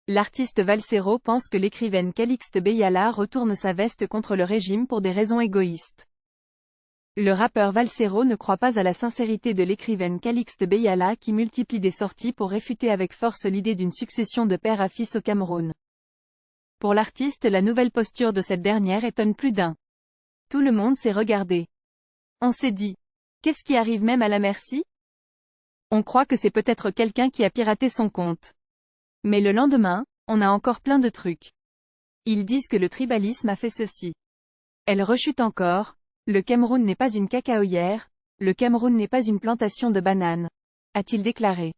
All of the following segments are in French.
L'artiste Valsero pense que l'écrivaine Calixte Beyala retourne sa veste contre le régime pour des raisons égoïstes. Le rappeur Valsero ne croit pas à la sincérité de l'écrivaine Calixte Beyala qui multiplie des sorties pour réfuter avec force l'idée d'une succession de père à fils au Cameroun. Pour l'artiste, la nouvelle posture de cette dernière étonne plus d'un. Tout le monde s'est regardé. On s'est dit. Qu'est-ce qui arrive même à la merci? On croit que c'est peut-être quelqu'un qui a piraté son compte. Mais le lendemain, on a encore plein de trucs. Ils disent que le tribalisme a fait ceci. Elle rechute encore. Le Cameroun n'est pas une cacaoyère, le Cameroun n'est pas une plantation de bananes, a-t-il déclaré.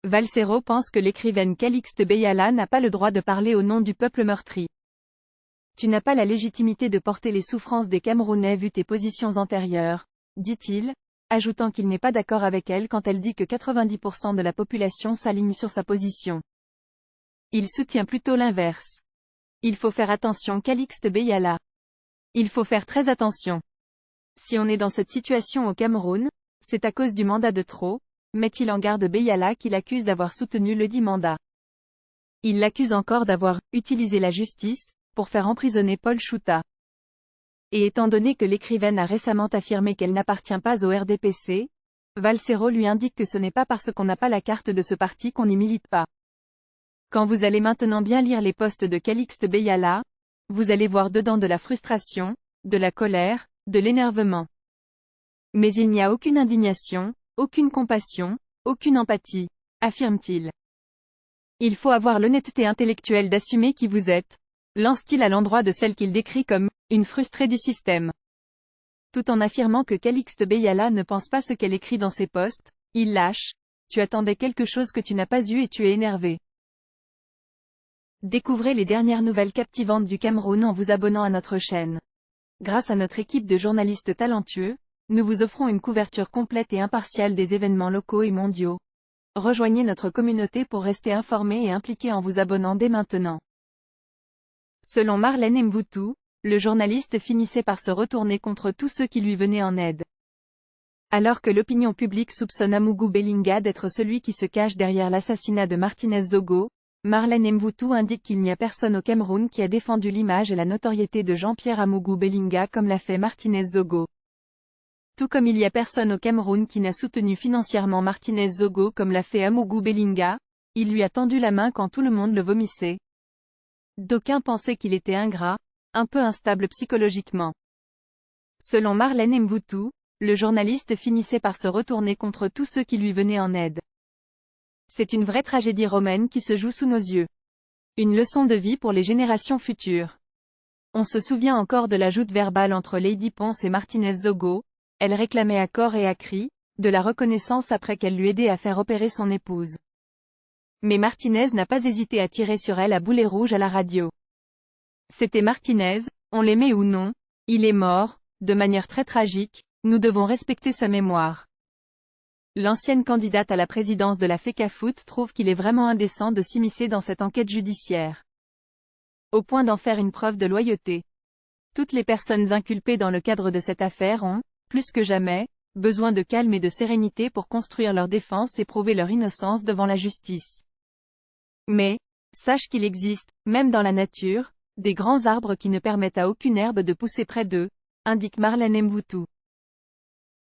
Valsero pense que l'écrivaine Calixte Beyala n'a pas le droit de parler au nom du peuple meurtri. Tu n'as pas la légitimité de porter les souffrances des Camerounais vu tes positions antérieures, dit-il, ajoutant qu'il n'est pas d'accord avec elle quand elle dit que 90% de la population s'aligne sur sa position. Il soutient plutôt l'inverse. Il faut faire attention Calixte Beyala. Il faut faire très attention. Si on est dans cette situation au Cameroun, c'est à cause du mandat de trop, met-il en garde Beyala qui l'accuse d'avoir soutenu le dit mandat. Il l'accuse encore d'avoir utilisé la justice pour faire emprisonner Paul Chouta. Et étant donné que l'écrivaine a récemment affirmé qu'elle n'appartient pas au RDPC, Valsero lui indique que ce n'est pas parce qu'on n'a pas la carte de ce parti qu'on n'y milite pas. Quand vous allez maintenant bien lire les posts de Calixte Beyala, vous allez voir dedans de la frustration, de la colère, de l'énervement. Mais il n'y a aucune indignation, aucune compassion, aucune empathie, affirme-t-il. Il faut avoir l'honnêteté intellectuelle d'assumer qui vous êtes, lance-t-il à l'endroit de celle qu'il décrit comme une frustrée du système. Tout en affirmant que Calixte Beyala ne pense pas ce qu'elle écrit dans ses posts, il lâche. Tu attendais quelque chose que tu n'as pas eu et tu es énervé. Découvrez les dernières nouvelles captivantes du Cameroun en vous abonnant à notre chaîne. Grâce à notre équipe de journalistes talentueux, nous vous offrons une couverture complète et impartiale des événements locaux et mondiaux. Rejoignez notre communauté pour rester informé et impliqué en vous abonnant dès maintenant. Selon Marlène Mvutu, le journaliste finissait par se retourner contre tous ceux qui lui venaient en aide. Alors que l'opinion publique soupçonne Amougou Bellinga d'être celui qui se cache derrière l'assassinat de Martinez Zogo, Marlène Mvutu indique qu'il n'y a personne au Cameroun qui a défendu l'image et la notoriété de Jean-Pierre Amougou Bellinga comme l'a fait Martinez Zogo. Tout comme il y a personne au Cameroun qui n'a soutenu financièrement Martinez Zogo comme l'a fait Amougou Bellinga, il lui a tendu la main quand tout le monde le vomissait. D'aucuns pensaient qu'il était ingrat, un peu instable psychologiquement. Selon Marlène Mvutu, le journaliste finissait par se retourner contre tous ceux qui lui venaient en aide. C'est une vraie tragédie romaine qui se joue sous nos yeux. Une leçon de vie pour les générations futures. On se souvient encore de la joute verbale entre Lady Ponce et Martinez Zogo, elle réclamait à corps et à cri, de la reconnaissance après qu'elle lui aidait à faire opérer son épouse. Mais Martinez n'a pas hésité à tirer sur elle à boulet rouge à la radio. C'était Martinez, on l'aimait ou non, il est mort, de manière très tragique, nous devons respecter sa mémoire. L'ancienne candidate à la présidence de la FECAFOOT trouve qu'il est vraiment indécent de s'immiscer dans cette enquête judiciaire. Au point d'en faire une preuve de loyauté. Toutes les personnes inculpées dans le cadre de cette affaire ont, plus que jamais, besoin de calme et de sérénité pour construire leur défense et prouver leur innocence devant la justice. Mais, sache qu'il existe, même dans la nature, des grands arbres qui ne permettent à aucune herbe de pousser près d'eux, indique Marlène Mvutu.